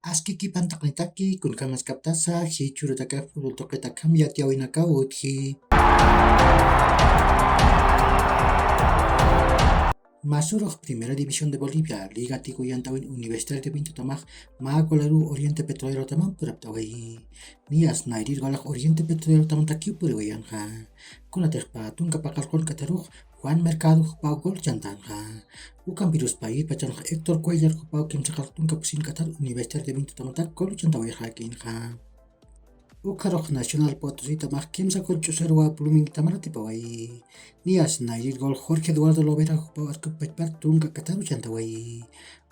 Aski kipantaknitaki kun kamaskaptasa hi churutaka futboltoqetakam yatiawinakawut hi Masuroq Primera División de Bolivia, Liga Tico Yantawin Universitario de Pinto Tamaj, Magolaru Oriente Petrolero Taman Puraptawai, Nias Nairir Golak Oriente Petrolero Taman Takiu Purwayanja, Kunatekpa Tunka Pakalkon Kataruj, Juan Mercado Pau Gol Chantanja, Ukan Virus Pai Pachan Héctor Cuellar Pau Kim Sakal Tunka Pusin Qatar Universitario de Pinto Taman Gol Chantawai Hakinja. Ukarok Nacional Potosí Tamaj Kimsa Colchoserwa Blooming Tamarati Nias Nairir Gol Jorge Eduardo Lovera Jupau Arcupachpar Tunka Qatar Chantawai.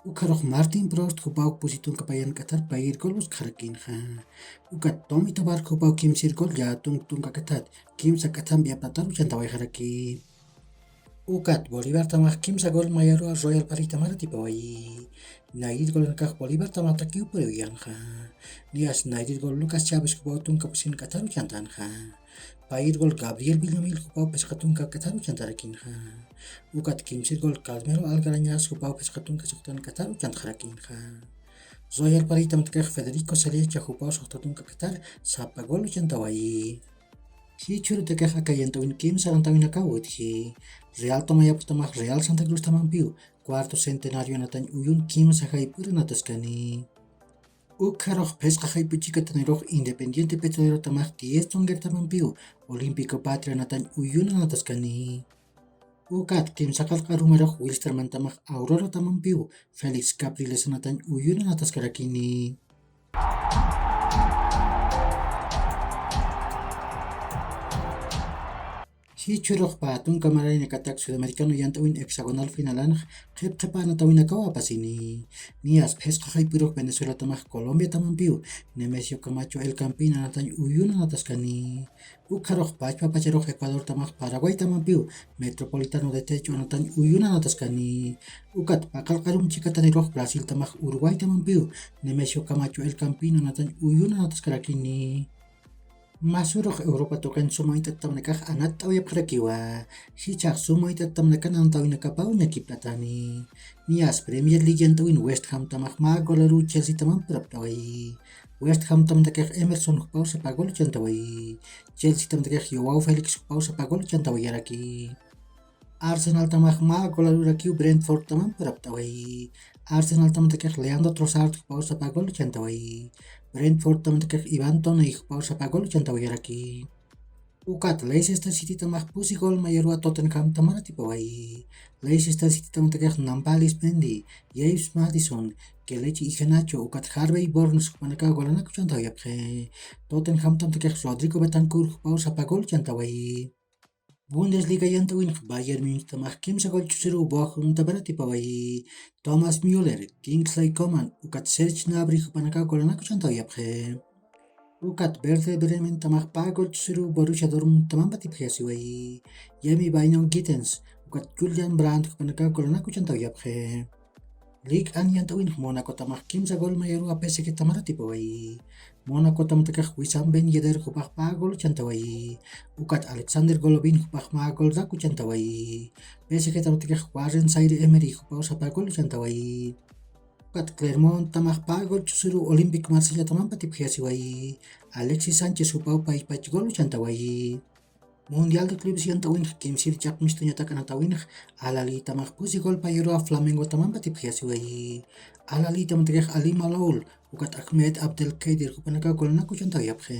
Ukarok Martin Prost Jupau Pusitunka Payan Qatar Pair Golus Karakinja. Ukat Tommy Tabar Jupau Kim Sirgol Ya Tunka Qatar Kimsa Qatar Biapatar Chantawai Haraki. Ukat Bolívar Tamaj Kimsa Gol Mayaru Royal Paris Tamarati Nairit gol nakak Bolívar tamata kiu purewiyanja. Nias nairit gol Lucas Chávez kupau tunka pusin kataru chantanja. Pair gol Gabriel Villamil kupau peskatunka kataru chantarakinja. Ukat kimsir gol Calmero Algarañas kupau peskatunka soktan kataru chantarakinja. Royal Paris tamataka Federico Salecha kupau soktatunka katar sapa gol chantawai. Hi churu teka hakayantawin kim sarantawin akawut hi Real Tomayapu tamah Real Santa Cruz tamampiu cuarto centenario natan uyun kim sahay pura nataskani. Ukarok pesca hay puchika tanirok Independiente Petrolero tamah 10 tonger tamampiu Olímpico Patria natan uyun nataskani. Ukat kim sakal karumerok Wilstermann tamah Aurora tamampiu Felix Capriles natan uyun nataskarakini. Hi churok patun kamaray nakatak Sudamericano yantawin hexagonal finalan qepqepa natawin nakawa pasini. Nias pesqa haypirok Venezuela tamah Colombia tamampiu Nemesio Camacho El Campina natan uyuna nataskani. Ukarok pachpa pacharok Ecuador tamah Paraguay tamampiu Metropolitano de Techo natan uyuna nataskani. Ukat pakal karum chikatanirok Brasil tamah Uruguay tamampiu Nemesio Camacho El Campina natan uyuna nataskarakini. Masurok Europa token sumoy tatamnakah anat taw yaprakiwa. Hichak sumoy tatamnakan ang tawin nakapaw nakiplatani. Nias Premier League yan tawin West Ham tamak magolaru Chelsea tamang praptaway. West Ham tamtakah Emerson kupaw sa pagol chantaway. Chelsea tamtakah Joao Felix kupaw sa pagol chantaway yaraki. Arsenal tamak magolaru rakiw Brentford tamang praptaway. Arsenal tamtakah Leandro Trossard kupaw sa pagol chantaway. Brentford tamtakah Ivan Toney kupaw sa pagol chantaway yaraki. Ukat Leicester City tamah pusi gol mayarua Tottenham tamarati pawai. Leicester City tamtakah Nampalis Mendy, James Madison, Kelechi Iheanacho, ukat Harvey Barnes kupanaka golana kuchantaway yapke. Tottenham tamtakah Rodrigo Betancourt kupaw sa pagol chantaway. Bundesliga yantawin Bayern Munich tamah kimsa gol chusiru Bochum tabarati pawai. Thomas Müller, Kingsley Coman, ukat Serge Gnabry kupanaka golana kuchantaway yapke. Ukat Werder Bremen tamah pagol chusiru Borussia Dortmund tamambati phiasiway. Yemi Bainon Gittens, ukat Julian Brandt kupanaka golana kuchantaway yapke. Ligue 1 yantawin Monaco tamah kimsa gol mayaru PSG tamarati pawai. Monaco tamtakah Wissam Ben Yedder kupah pagol chantaway. Ukat Alexander Golovin kupah magol daku chantaway. PSG tamtakah Warren Zaïre-Emery kupah sa pagol chantaway. Ukat Clermont tamah pagol chusuru Olympique Marseille tamampati phiasiway. Alexis Sanchez kupah pach gol chantaway. Mundial de Clubes yantawin kimsir chak misto nyatakan atawin alali tamah pusi gol payero Flamengo tamampati phiasiway. Alali tamtakah Ali Malaul ukat Ahmed Abdelkader kupanaka golna kuchantaway yapke.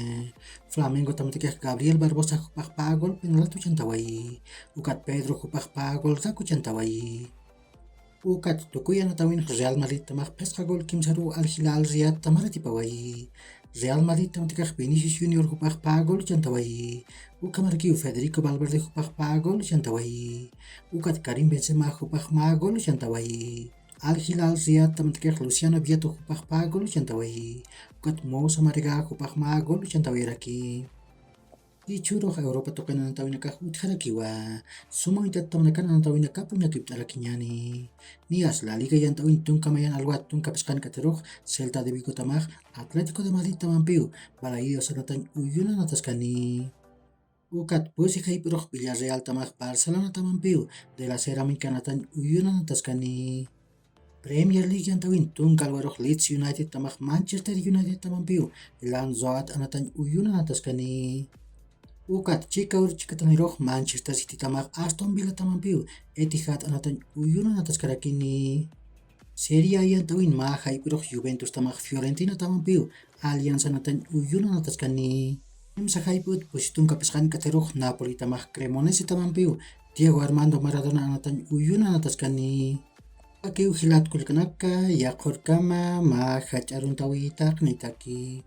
Flamengo tamtakah Gabriel Barbosa kupah pagol penaltu chantaway. Ukat Pedro kupah pagol sa kuchantaway. Ukat tukuyan atawin Real Madrid tamah pesqa gol kimsaru Al Hilal Riyadh tamarati paway. Real Madrid tamtakah Vinicius Junior kupah pagol chantaway. Ukamarkiu Federico Valverde kupah pagol chantaway. Ukat Karim Benzema kupah magol chantaway. Al Hilal Riyadh tamtakah Luciano Vieto kupah pagol chantaway. Ukat Mo Samarega kupah magol chantaway raki. Ichuro Europa token antawin nakah utharakiwa. Sumoy tatamnakan antawin nakapunya kiptarakinyani. Nias La Liga yantawin tungkamayan alwat tungkapaskan katerok Celta de Vigo tamah Atletico de Madrid tamampiu Balaío sanatan uyunan ataskani. Ukat pusi haypirok Villarreal tamah Barcelona tamampiu de la Cerámica natan uyunan ataskani. Premier League yang tawin tungkal warok Leeds United tamak Manchester United tamampiu ilan zoat anatan uyunan atas kani ukat chika ur chika tanirok Manchester City tamak Aston Villa tamampiu Etihad anatan uyunan atas karakini Serie A yang tawin mahai pirok Juventus tamak Fiorentina tamampiu Alianza anatan uyunan atas kani Sa haiput positong kapaskan katerok Napoli tamak Cremonese tamampiu Diego Armando Maradona anatan uyunan atas kani Akiu hilat kulkanaka, yakor kama, ma hacharun tawi tak ni taki.